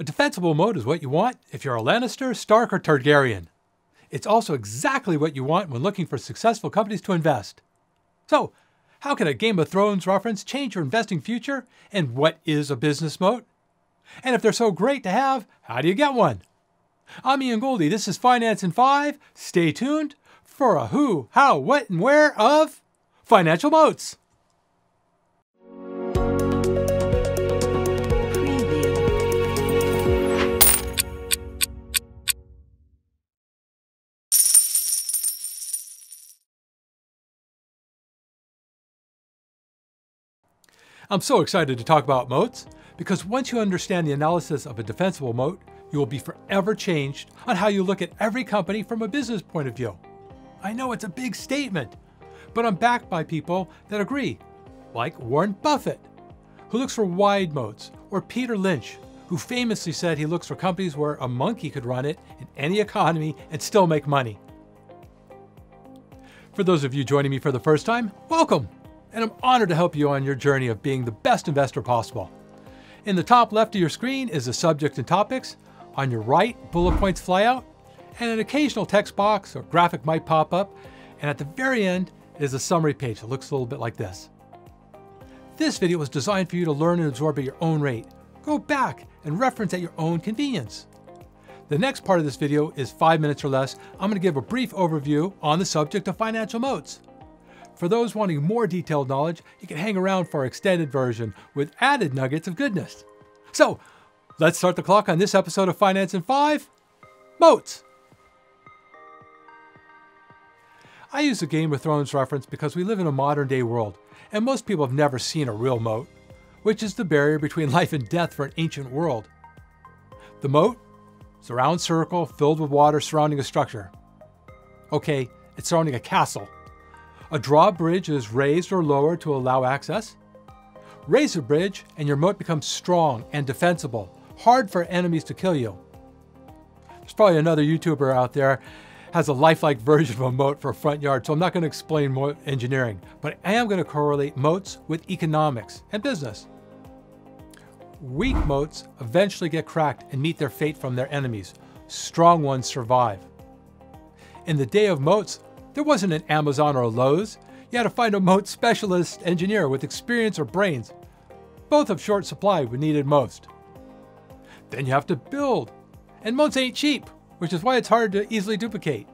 A defensible moat is what you want if you're a Lannister, Stark, or Targaryen. It's also exactly what you want when looking for successful companies to invest. So, how can a Game of Thrones reference change your investing future? And what is a business moat? And if they're so great to have, how do you get one? I'm Ian Goldie. This is Finance in 5. Stay tuned for a who, how, what, and where of financial moats. I'm so excited to talk about moats because once you understand the analysis of a defensible moat, you will be forever changed on how you look at every company from a business point of view. I know it's a big statement, but I'm backed by people that agree, like Warren Buffett, who looks for wide moats, or Peter Lynch, who famously said he looks for companies where a monkey could run it in any economy and still make money. For those of you joining me for the first time, welcome! And I'm honored to help you on your journey of being the best investor possible. In the top left of your screen is the subject and topics. On your right, bullet points fly out, and an occasional text box or graphic might pop up. And at the very end is a summary page that looks a little bit like this. This video was designed for you to learn and absorb at your own rate. Go back and reference at your own convenience. The next part of this video is 5 minutes or less. I'm going to give a brief overview on the subject of financial moats. For those wanting more detailed knowledge, you can hang around for our extended version with added nuggets of goodness. So, let's start the clock on this episode of Finance in 5, Moats. I use the Game of Thrones reference because we live in a modern day world, and most people have never seen a real moat, which is the barrier between life and death for an ancient world. The moat is a round circle filled with water surrounding a structure. Okay, it's surrounding a castle. A drawbridge is raised or lowered to allow access. Raise the bridge and your moat becomes strong and defensible, hard for enemies to kill you. There's probably another YouTuber out there has a lifelike version of a moat for a front yard, so I'm not going to explain moat engineering, but I am going to correlate moats with economics and business. Weak moats eventually get cracked and meet their fate from their enemies. Strong ones survive. In the day of moats, there wasn't an Amazon or a Lowe's. You had to find a moat specialist engineer with experience or brains, both of short supply when needed most. Then you have to build, and moats ain't cheap, which is why it's hard to easily duplicate.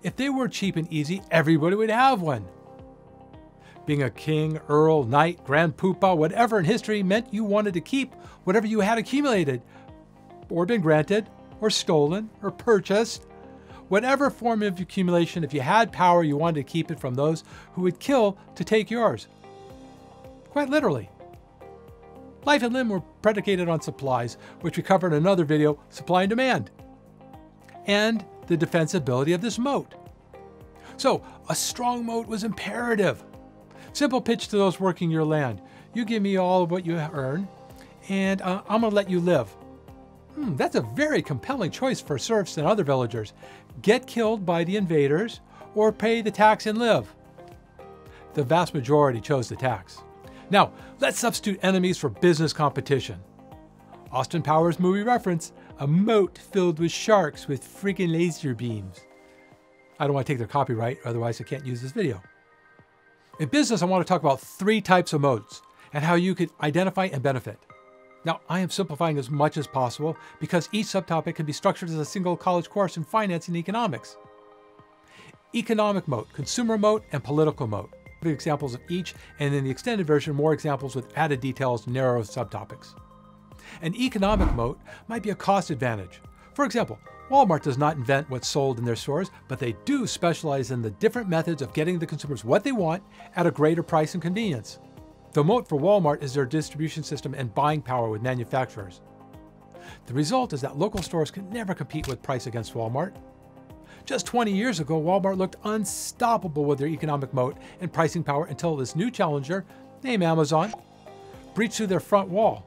If they were cheap and easy, everybody would have one. Being a king, earl, knight, grand poobah, whatever in history meant you wanted to keep whatever you had accumulated, or been granted, or stolen, or purchased. Whatever form of accumulation, if you had power, you wanted to keep it from those who would kill to take yours. Quite literally. Life and limb were predicated on supplies, which we covered in another video, supply and demand, and the defensibility of this moat. So, a strong moat was imperative. Simple pitch to those working your land. You give me all of what you earn, and I'm going to let you live. That's a very compelling choice for serfs and other villagers. Get killed by the invaders or pay the tax and live. The vast majority chose the tax. Now, let's substitute enemies for business competition. Austin Powers movie reference, a moat filled with sharks with freaking laser beams. I don't want to take their copyright, otherwise I can't use this video. In business, I want to talk about 3 types of moats and how you could identify and benefit. Now, I am simplifying as much as possible because each subtopic can be structured as a single college course in finance and economics. Economic moat, consumer moat, and political moat. Examples of each, and in the extended version, more examples with added details to narrow subtopics. An economic moat might be a cost advantage. For example, Walmart does not invent what's sold in their stores, but they do specialize in the different methods of getting the consumers what they want at a greater price and convenience. The moat for Walmart is their distribution system and buying power with manufacturers. The result is that local stores can never compete with price against Walmart. Just 20 years ago, Walmart looked unstoppable with their economic moat and pricing power until this new challenger, named Amazon, breached through their front wall.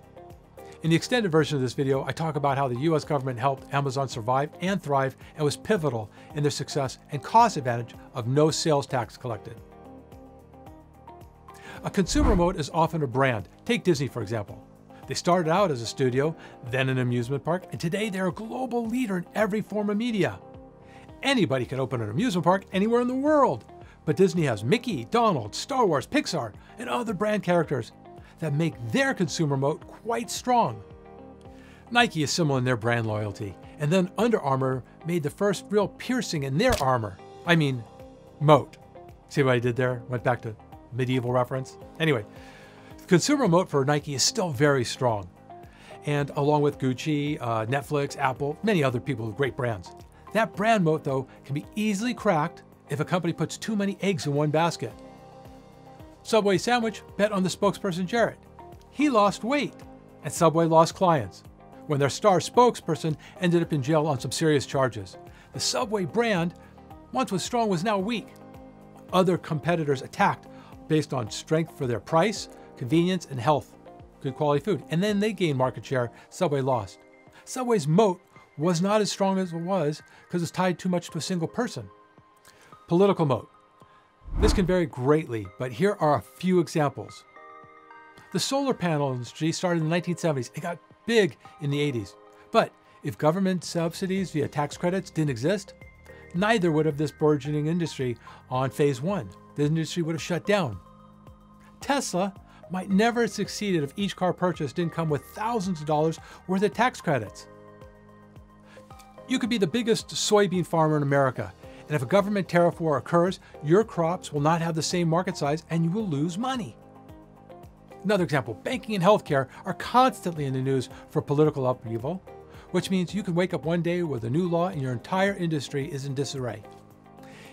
In the extended version of this video, I talk about how the US government helped Amazon survive and thrive and was pivotal in their success and cost advantage of no sales tax collected. A consumer moat is often a brand. Take Disney, for example. They started out as a studio, then an amusement park, and today they're a global leader in every form of media. Anybody can open an amusement park anywhere in the world, but Disney has Mickey, Donald, Star Wars, Pixar, and other brand characters that make their consumer moat quite strong. Nike is similar in their brand loyalty, and then Under Armour made the first real piercing in their armor. I mean, moat. See what I did there? Went back to medieval reference. Anyway, the consumer moat for Nike is still very strong. And along with Gucci, Netflix, Apple, many other people with great brands. That brand moat, though, can be easily cracked if a company puts too many eggs in one basket. Subway sandwich bet on the spokesperson Jared. He lost weight, and Subway lost clients when their star spokesperson ended up in jail on some serious charges. The Subway brand, once was strong, was now weak. Other competitors attacked based on strength for their price, convenience, and health, good quality food. And then they gained market share, Subway lost. Subway's moat was not as strong as it was because it's tied too much to a single person. Political moat. This can vary greatly, but here are a few examples. The solar panel industry started in the 1970s and got big in the 80s. But if government subsidies via tax credits didn't exist, neither would have this burgeoning industry on phase one. The industry would have shut down. Tesla might never have succeeded if each car purchase didn't come with thousands of dollars worth of tax credits. You could be the biggest soybean farmer in America, and if a government tariff war occurs, your crops will not have the same market size and you will lose money. Another example, banking and healthcare are constantly in the news for political upheaval, which means you can wake up one day with a new law and your entire industry is in disarray.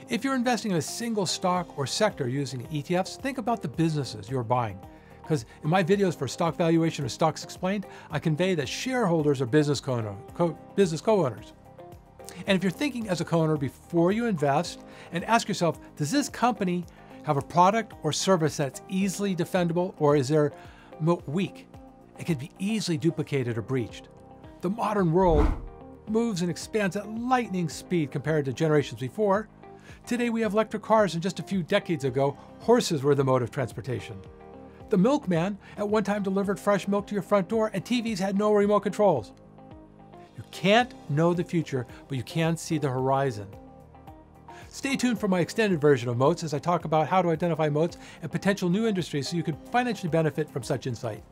If you're investing in a single stock or sector using ETFs, think about the businesses you're buying. Because in my videos for stock valuation or stocks explained, I convey that shareholders are business co-owners. And if you're thinking as a co-owner before you invest, and ask yourself, does this company have a product or service that's easily defendable, or is their moat weak? It can be easily duplicated or breached. The modern world moves and expands at lightning speed compared to generations before. Today we have electric cars, and just a few decades ago, horses were the mode of transportation. The milkman at one time delivered fresh milk to your front door, and TVs had no remote controls. You can't know the future, but you can see the horizon. Stay tuned for my extended version of Moats as I talk about how to identify moats and potential new industries so you can financially benefit from such insight.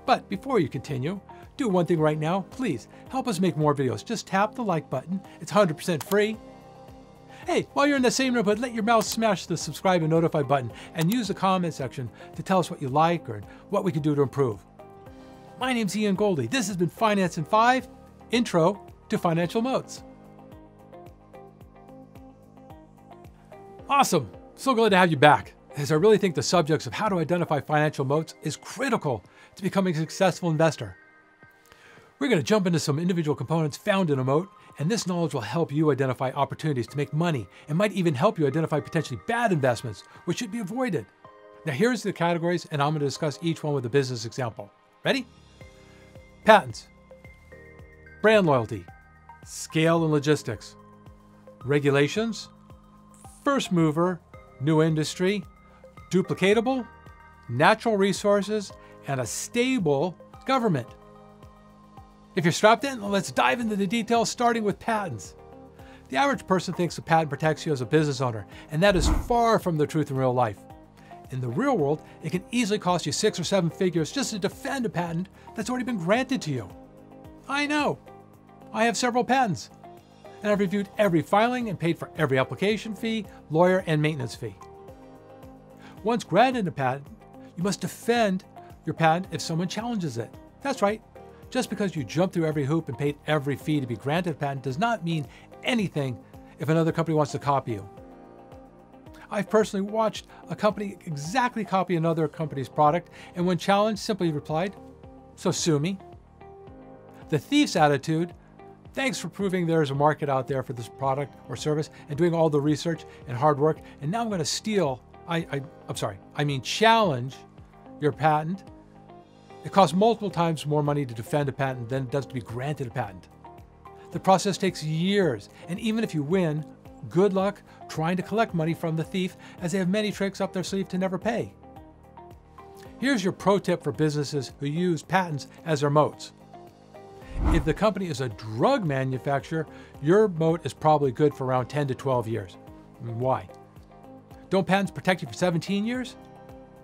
But before you continue, do one thing right now. Please help us make more videos. Just tap the like button. It's 100% free. Hey, while you're in the same neighborhood, let your mouse smash the subscribe and notify button and use the comment section to tell us what you like or what we can do to improve. My name's Ian Goldie. This has been Finance in 5, Intro to Financial Moats. Awesome. So glad to have you back, as I really think the subjects of how to identify financial moats is critical to becoming a successful investor. We're going to jump into some individual components found in a moat, and this knowledge will help you identify opportunities to make money and might even help you identify potentially bad investments, which should be avoided. Now here's the categories, and I'm going to discuss each one with a business example. Ready? Patents, brand loyalty, scale and logistics, regulations, first mover, new industry, duplicatable, natural resources, and a stable government. If you're strapped in, let's dive into the details, starting with patents. The average person thinks a patent protects you as a business owner, and that is far from the truth in real life. In the real world, it can easily cost you 6 or 7 figures just to defend a patent that's already been granted to you. I know. I have several patents, and I've reviewed every filing and paid for every application fee, lawyer, and maintenance fee. Once granted a patent, you must defend your patent if someone challenges it. That's right. Just because you jumped through every hoop and paid every fee to be granted a patent does not mean anything if another company wants to copy you. I've personally watched a company exactly copy another company's product, and when challenged, simply replied, "So sue me." The thief's attitude, "Thanks for proving there's a market out there for this product or service and doing all the research and hard work, and now I'm going to steal, challenge your patent." It costs multiple times more money to defend a patent than it does to be granted a patent. The process takes years, and even if you win, good luck trying to collect money from the thief, as they have many tricks up their sleeve to never pay. Here's your pro tip for businesses who use patents as their moats. If the company is a drug manufacturer, your moat is probably good for around 10 to 12 years. Why? Don't patents protect you for 17 years?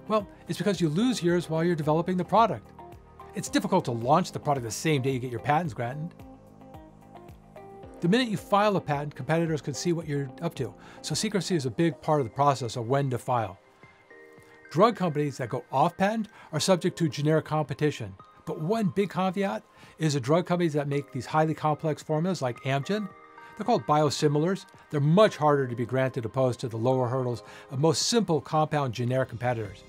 Well, it's because you lose years while you're developing the product. It's difficult to launch the product the same day you get your patents granted. The minute you file a patent, competitors can see what you're up to. So secrecy is a big part of the process of when to file. Drug companies that go off patent are subject to generic competition. But one big caveat is the drug companies that make these highly complex formulas like Amgen. They're called biosimilars. They're much harder to be granted opposed to the lower hurdles of most simple compound generic competitors.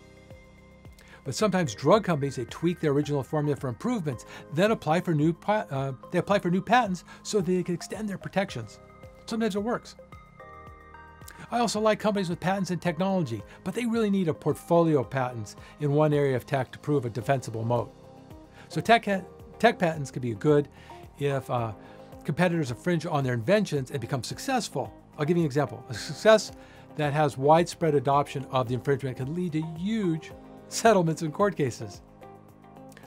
But sometimes drug companies, they tweak their original formula for improvements, then apply for new patents so they can extend their protections. Sometimes it works. I also like companies with patents in technology, but they really need a portfolio of patents in one area of tech to prove a defensible moat. So tech patents can be good if competitors infringe on their inventions and become successful. I'll give you an example. A success that has widespread adoption of the infringement can lead to huge settlements in court cases.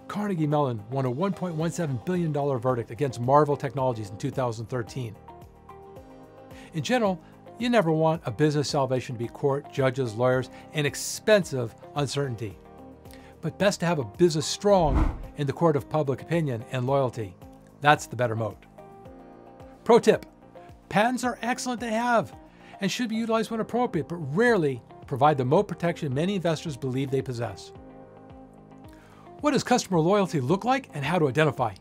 Carnegie Mellon won a $1.17 billion verdict against Marvell Technologies in 2013. In general, you never want a business salvation to be court, judges, lawyers, and expensive uncertainty. But best to have a business strong in the court of public opinion and loyalty. That's the better moat. Pro tip: patents are excellent to have and should be utilized when appropriate, but rarely provide the moat protection many investors believe they possess. What does customer loyalty look like and how to identify?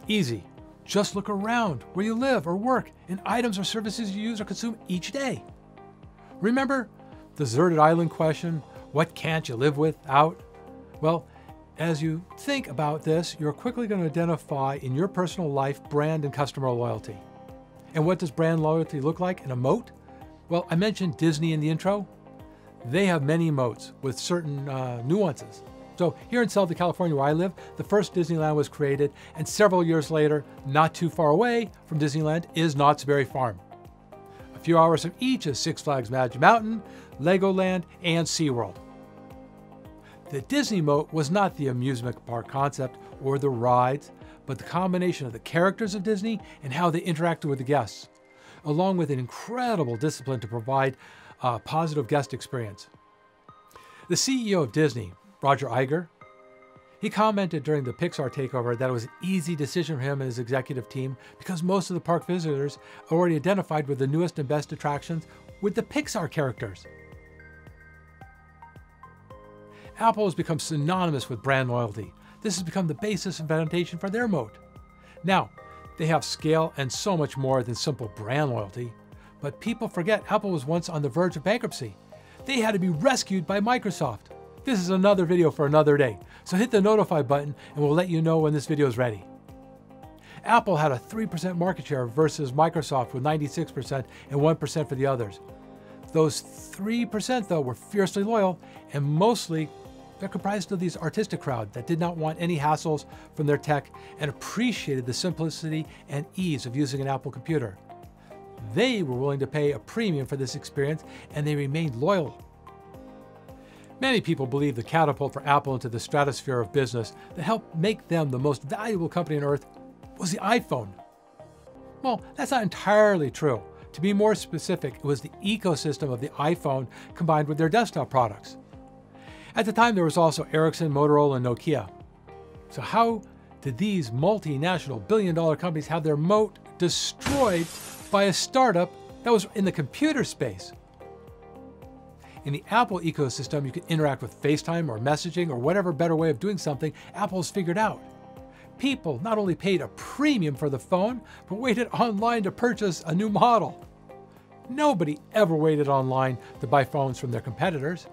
Easy. Just look around where you live or work and items or services you use or consume each day. Remember the deserted island question, what can't you live without? Well, as you think about this, you're quickly going to identify in your personal life brand and customer loyalty. And what does brand loyalty look like in a moat? Well, I mentioned Disney in the intro. They have many moats with certain nuances. So here in Southern California where I live, the first Disneyland was created, and several years later, not too far away from Disneyland, is Knott's Berry Farm. A few hours from each is Six Flags Magic Mountain, Legoland, and SeaWorld. The Disney moat was not the amusement park concept or the rides, but the combination of the characters of Disney and how they interacted with the guests, along with an incredible discipline to provide a positive guest experience. The CEO of Disney, Roger Iger, he commented during the Pixar takeover that it was an easy decision for him and his executive team because most of the park visitors already identified with the newest and best attractions with the Pixar characters. Apple has become synonymous with brand loyalty. This has become the basis and foundation for their moat. Now, they have scale and so much more than simple brand loyalty, but people forget Apple was once on the verge of bankruptcy. They had to be rescued by Microsoft. This is another video for another day, so hit the notify button and we'll let you know when this video is ready. Apple had a 3% market share versus Microsoft with 96% and 1% for the others. Those 3% though were fiercely loyal and mostly they're comprised of these artistic crowd that did not want any hassles from their tech and appreciated the simplicity and ease of using an Apple computer. They were willing to pay a premium for this experience and they remained loyal. Many people believe the catapult for Apple into the stratosphere of business that helped make them the most valuable company on earth was the iPhone. Well, that's not entirely true. To be more specific, it was the ecosystem of the iPhone combined with their desktop products. At the time, there was also Ericsson, Motorola, and Nokia. So how did these multinational billion-dollar companies have their moat destroyed by a startup that was in the computer space? In the Apple ecosystem, you can interact with FaceTime or messaging or whatever better way of doing something Apple's figured out. People not only paid a premium for the phone, but waited online to purchase a new model. Nobody ever waited online to buy phones from their competitors.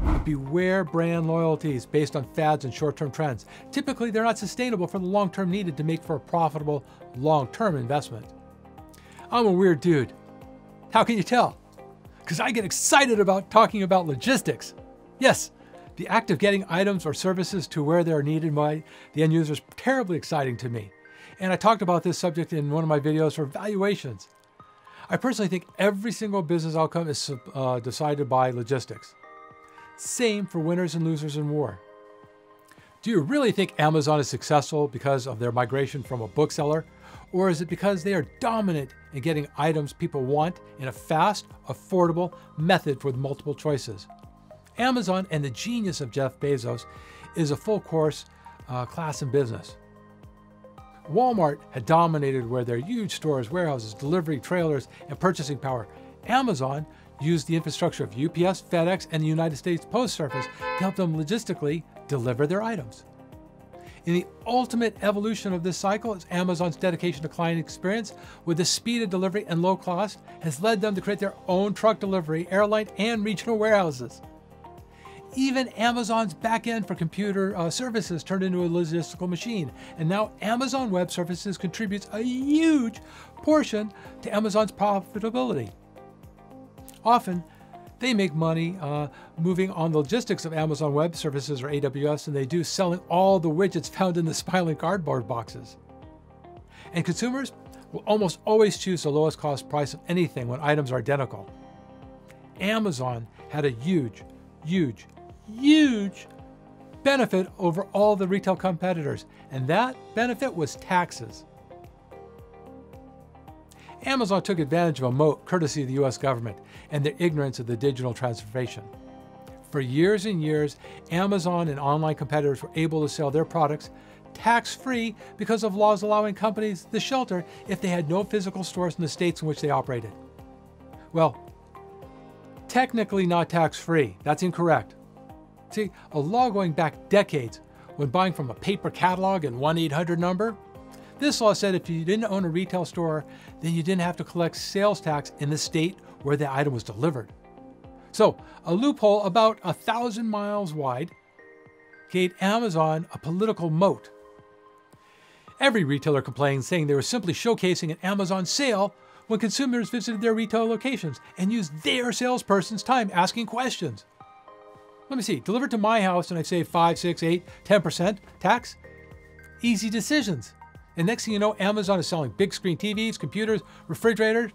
But beware brand loyalties based on fads and short-term trends. Typically, they're not sustainable for the long-term needed to make for a profitable long-term investment. I'm a weird dude. How can you tell? Because I get excited about talking about logistics. Yes, the act of getting items or services to where they're needed by the end user is terribly exciting to me. And I talked about this subject in one of my videos for valuations. I personally think every single business outcome is decided by logistics. Same for winners and losers in war. Do you really think Amazon is successful because of their migration from a bookseller? Or is it because they are dominant in getting items people want in a fast, affordable method with multiple choices? Amazon and the genius of Jeff Bezos is a full course class in business. Walmart had dominated where their huge stores, warehouses, delivery, trailers, and purchasing power. Amazon used the infrastructure of UPS, FedEx, and the United States Post Service to help them logistically deliver their items. In the ultimate evolution of this cycle is Amazon's dedication to client experience with the speed of delivery and low cost has led them to create their own truck delivery, airline, and regional warehouses. Even Amazon's backend for computer services turned into a logistical machine, and now Amazon Web Services contributes a huge portion to Amazon's profitability. Often, they make money moving on the logistics of Amazon Web Services or AWS than they do selling all the widgets found in the smiling cardboard boxes. And consumers will almost always choose the lowest cost price of anything when items are identical. Amazon had a huge benefit over all the retail competitors, and that benefit was taxes. Amazon took advantage of a moat courtesy of the US government and their ignorance of the digital transformation. For years and years, Amazon and online competitors were able to sell their products tax-free because of laws allowing companies the shelter if they had no physical stores in the states in which they operated. Well, technically not tax-free. That's incorrect. See, a law going back decades when buying from a paper catalog and 1-800 number, this law said if you didn't own a retail store, then you didn't have to collect sales tax in the state where the item was delivered. So, a loophole about 1,000 miles wide gave Amazon a political moat. Every retailer complained, saying they were simply showcasing an Amazon sale when consumers visited their retail locations and used their salesperson's time asking questions. Let me see, delivered to my house and I save 5, 6, 8, 10% tax? Easy decisions. And next thing you know, Amazon is selling big screen TVs, computers, refrigerators.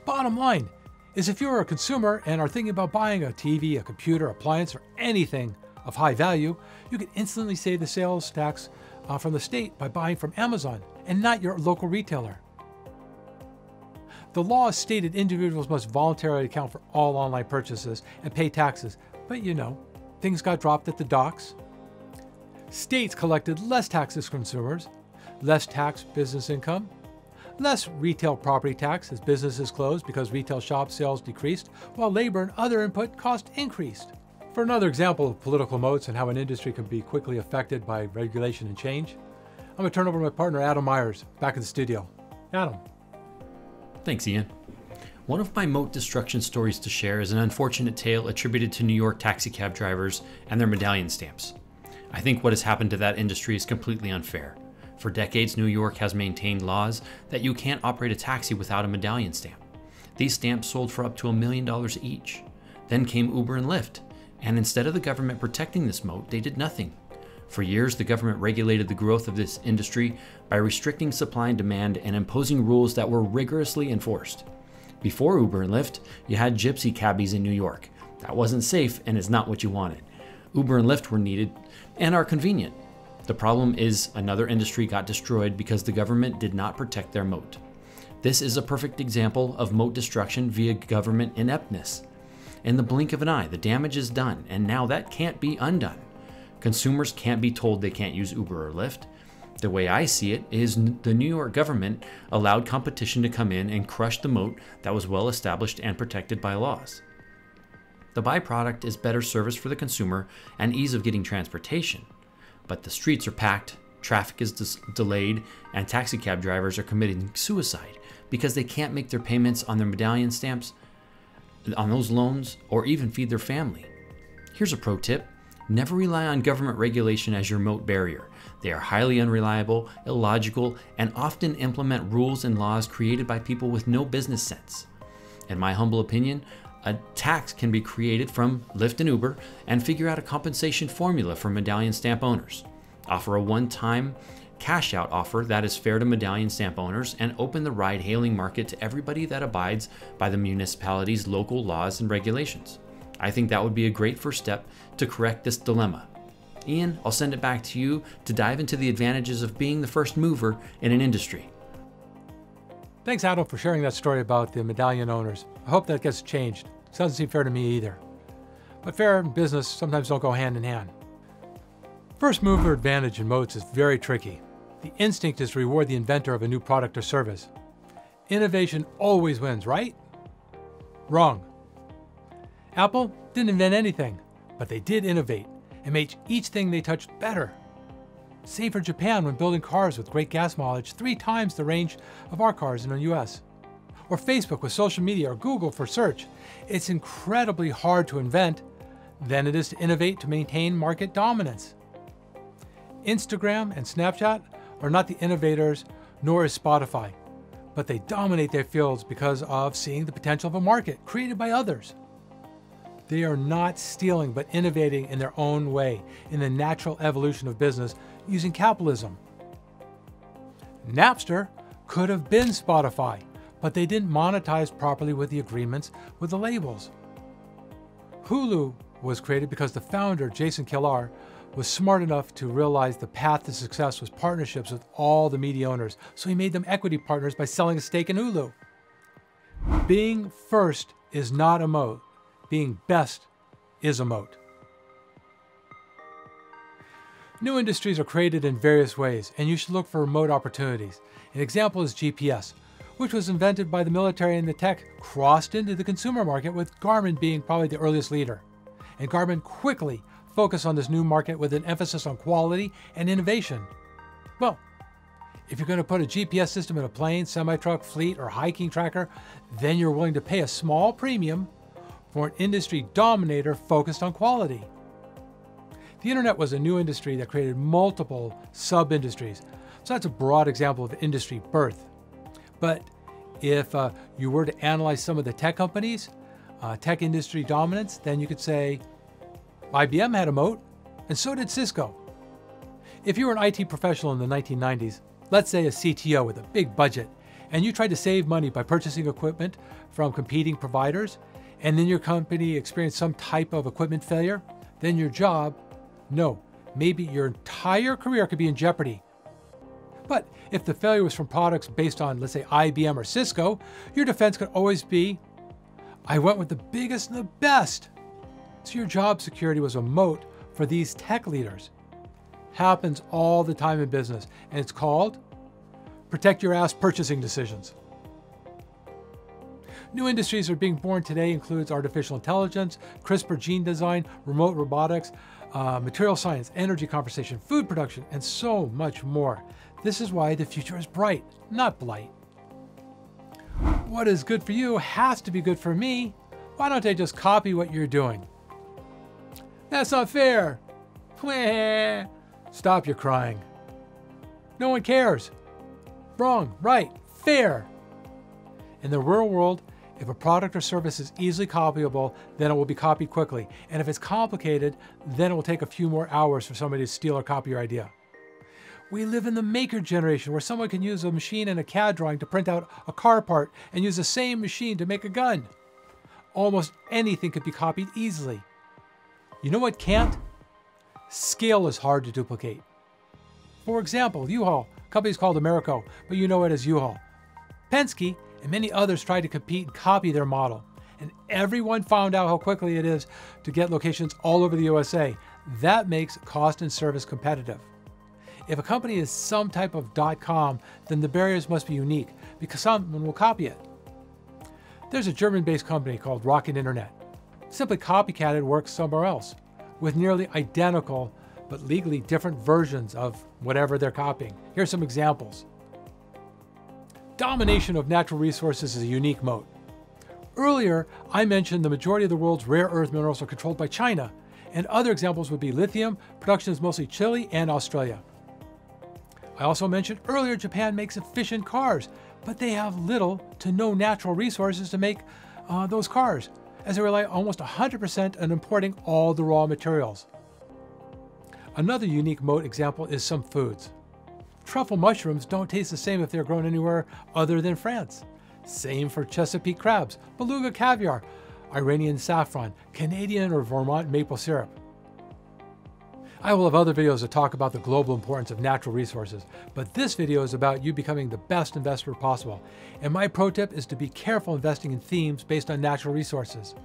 Bottom line is if you're a consumer and are thinking about buying a TV, a computer, appliance, or anything of high value, you can instantly save the sales tax from the state by buying from Amazon and not your local retailer. The law stated individuals must voluntarily account for all online purchases and pay taxes, but you know, things got dropped at the docks. States collected less taxes from consumers, less tax business income, less retail property tax as businesses closed because retail shop sales decreased, while labor and other input costs increased. For another example of political moats and how an industry can be quickly affected by regulation and change, I'm going to turn over to my partner Adam Myers, back in the studio. Adam. Thanks, Ian. One of my moat destruction stories to share is an unfortunate tale attributed to New York taxicab drivers and their medallion stamps. I think what has happened to that industry is completely unfair. For decades, New York has maintained laws that you can't operate a taxi without a medallion stamp. These stamps sold for up to $1 million each. Then came Uber and Lyft, and instead of the government protecting this moat, they did nothing. For years, the government regulated the growth of this industry by restricting supply and demand and imposing rules that were rigorously enforced. Before Uber and Lyft, you had gypsy cabbies in New York. That wasn't safe and is not what you wanted. Uber and Lyft were needed and are convenient. The problem is another industry got destroyed because the government did not protect their moat. This is a perfect example of moat destruction via government ineptness. In the blink of an eye, the damage is done, and now that can't be undone. Consumers can't be told they can't use Uber or Lyft. The way I see it is the New York government allowed competition to come in and crush the moat that was well established and protected by laws. The byproduct is better service for the consumer and ease of getting transportation. But the streets are packed, traffic is delayed, and taxicab drivers are committing suicide because they can't make their payments on their medallion stamps, on those loans, or even feed their family. Here's a pro tip. Never rely on government regulation as your moat barrier. They are highly unreliable, illogical, and often implement rules and laws created by people with no business sense. In my humble opinion, a tax can be created from Lyft and Uber and figure out a compensation formula for medallion stamp owners. Offer a one-time cash out offer that is fair to medallion stamp owners and open the ride-hailing market to everybody that abides by the municipality's local laws and regulations. I think that would be a great first step to correct this dilemma. Ian, I'll send it back to you to dive into the advantages of being the first mover in an industry. Thanks, Adam, for sharing that story about the medallion owners. I hope that gets changed. It doesn't seem fair to me either. But fair and business sometimes don't go hand in hand. First mover advantage in moats is very tricky. The instinct is to reward the inventor of a new product or service. Innovation always wins, right? Wrong. Apple didn't invent anything, but they did innovate and made each thing they touched better. Save for Japan when building cars with great gas mileage 3 times the range of our cars in the US. Or Facebook with social media, or Google for search. It's incredibly hard to invent than it is to innovate to maintain market dominance. Instagram and Snapchat are not the innovators, nor is Spotify, but they dominate their fields because of seeing the potential of a market created by others. They are not stealing, but innovating in their own way, in the natural evolution of business using capitalism. Napster could have been Spotify, but they didn't monetize properly with the agreements with the labels. Hulu was created because the founder, Jason Kilar, was smart enough to realize the path to success was partnerships with all the media owners, so he made them equity partners by selling a stake in Hulu. Being first is not a moat. Being best is a moat. New industries are created in various ways, and you should look for moat opportunities. An example is GPS, which was invented by the military, and the tech crossed into the consumer market, with Garmin being probably the earliest leader. And Garmin quickly focused on this new market with an emphasis on quality and innovation. Well, if you're going to put a GPS system in a plane, semi-truck, fleet, or hiking tracker, then you're willing to pay a small premium for an industry dominator focused on quality. The internet was a new industry that created multiple sub-industries. So that's a broad example of industry birth. But if you were to analyze some of the tech companies, tech industry dominance, then you could say IBM had a moat, and so did Cisco. If you were an IT professional in the 1990s, let's say a CTO with a big budget, and you tried to save money by purchasing equipment from competing providers, and then your company experienced some type of equipment failure, then your job, no, maybe your entire career could be in jeopardy. But if the failure was from products based on, let's say, IBM or Cisco, your defense could always be, I went with the biggest and the best. So your job security was a moat for these tech leaders. Happens all the time in business, and it's called protect your ass purchasing decisions. New industries are being born today includes artificial intelligence, CRISPR gene design, remote robotics, material science, energy conservation, food production, and so much more. This is why the future is bright, not blight. What is good for you has to be good for me. Why don't I just copy what you're doing? That's not fair. Stop your crying. No one cares. Wrong, right, fair. In the real world, if a product or service is easily copyable, then it will be copied quickly. And if it's complicated, then it will take a few more hours for somebody to steal or copy your idea. We live in the maker generation, where someone can use a machine and a CAD drawing to print out a car part and use the same machine to make a gun. Almost anything could be copied easily. You know what can't? Scale is hard to duplicate. For example, U-Haul, company's called Americo, but you know it as U-Haul. Penske and many others tried to compete and copy their model, and everyone found out how quickly it is to get locations all over the USA. That makes cost and service competitive. If a company is some type of .com, then the barriers must be unique, because someone will copy it. There's a German-based company called Rocket Internet. Simply copycatted works somewhere else, with nearly identical but legally different versions of whatever they're copying. Here's some examples. Domination of natural resources is a unique moat. Earlier, I mentioned the majority of the world's rare earth minerals are controlled by China, and other examples would be lithium. Production is mostly Chile and Australia. I also mentioned earlier Japan makes efficient cars, but they have little to no natural resources to make those cars, as they rely almost 100% on importing all the raw materials. Another unique moat example is some foods. Truffle mushrooms don't taste the same if they're grown anywhere other than France. Same for Chesapeake crabs, beluga caviar, Iranian saffron, Canadian or Vermont maple syrup. I will have other videos that talk about the global importance of natural resources, but this video is about you becoming the best investor possible. And my pro tip is to be careful investing in themes based on natural resources.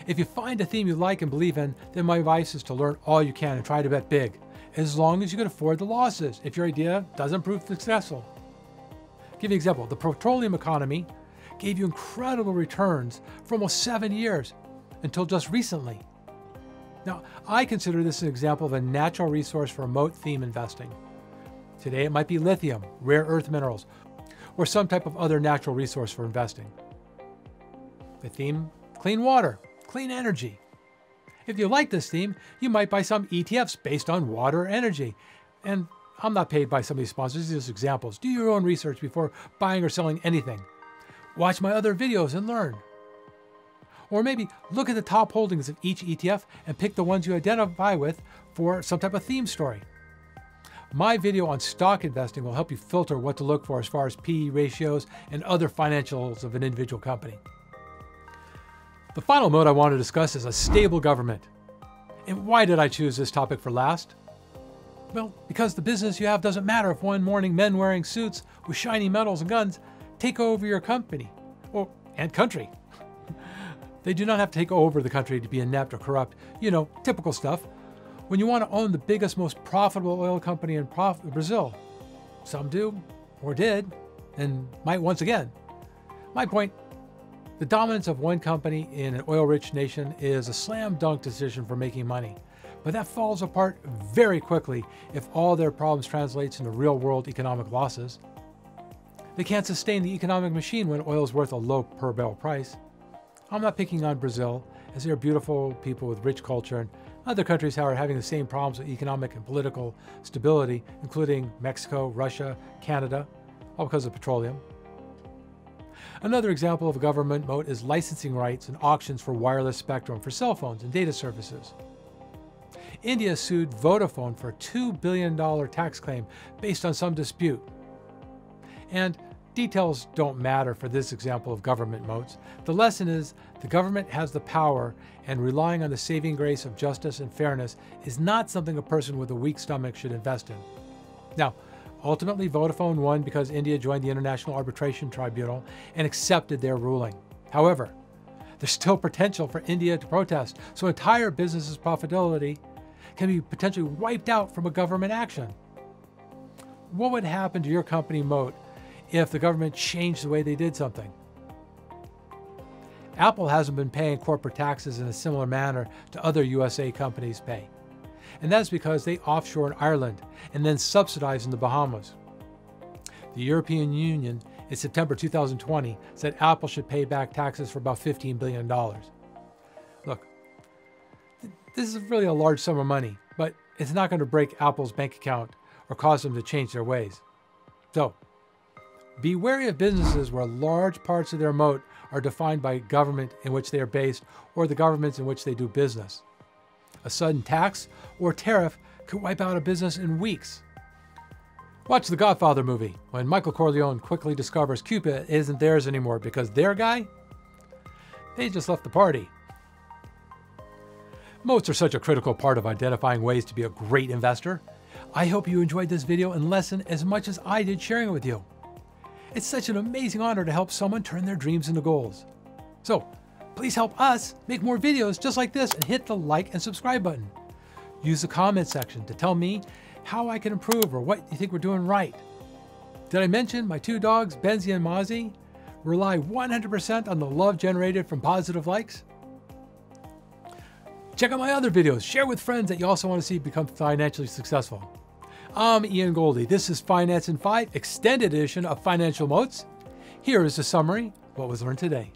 If you find a theme you like and believe in, then my advice is to learn all you can and try to bet big, as long as you can afford the losses if your idea doesn't prove successful. I'll give you an example. The petroleum economy gave you incredible returns for almost 7 years until just recently. Now, I consider this an example of a natural resource for moat theme investing. Today, it might be lithium, rare earth minerals, or some type of other natural resource for investing. The theme, clean water, clean energy. If you like this theme, you might buy some ETFs based on water energy. And I'm not paid by some of these sponsors, these are just examples. Do your own research before buying or selling anything. Watch my other videos and learn. Or maybe look at the top holdings of each ETF and pick the ones you identify with for some type of theme story. My video on stock investing will help you filter what to look for as far as PE ratios and other financials of an individual company. The final mode I want to discuss is a stable government. And why did I choose this topic for last? Well, because the business you have doesn't matter if one morning men wearing suits with shiny medals and guns take over your company and country. They do not have to take over the country to be inept or corrupt. You know, typical stuff. When you want to own the biggest, most profitable oil company in Brazil. Some do, or did, and might once again. My point, the dominance of one company in an oil-rich nation is a slam dunk decision for making money. But that falls apart very quickly if all their problems translates into real-world economic losses. They can't sustain the economic machine when oil is worth a low per barrel price. I'm not picking on Brazil, as they are beautiful people with rich culture, and other countries are having the same problems with economic and political stability, including Mexico, Russia, Canada, all because of petroleum. Another example of a government moat is licensing rights and auctions for wireless spectrum for cell phones and data services. India sued Vodafone for a $2 billion tax claim based on some dispute. And details don't matter for this example of government moats. The lesson is the government has the power, and relying on the saving grace of justice and fairness is not something a person with a weak stomach should invest in. Now, ultimately Vodafone won because India joined the International Arbitration Tribunal and accepted their ruling. However, there's still potential for India to protest, so entire business's profitability can be potentially wiped out from a government action. What would happen to your company moat if the government changed the way they did something? Apple hasn't been paying corporate taxes in a similar manner to other USA companies pay. And that's because they offshore in Ireland and then subsidize in the Bahamas. The European Union in September 2020 said Apple should pay back taxes for about $15 billion. Look, this is really a large sum of money, but it's not going to break Apple's bank account or cause them to change their ways. So, be wary of businesses where large parts of their moat are defined by government in which they are based or the governments in which they do business. A sudden tax or tariff could wipe out a business in weeks. Watch the Godfather movie when Michael Corleone quickly discovers Cuba isn't theirs anymore because their guy, they just left the party. Moats are such a critical part of identifying ways to be a great investor. I hope you enjoyed this video and lesson as much as I did sharing it with you. It's such an amazing honor to help someone turn their dreams into goals. So, please help us make more videos just like this and hit the like and subscribe button. Use the comment section to tell me how I can improve or what you think we're doing right. Did I mention my two dogs, Benzie and Mozzie, rely 100% on the love generated from positive likes? Check out my other videos. Share with friends that you also want to see become financially successful. I'm Ian Goldie. This is Finance in 5, extended edition of Financial Moats. Here is a summary of what was learned today.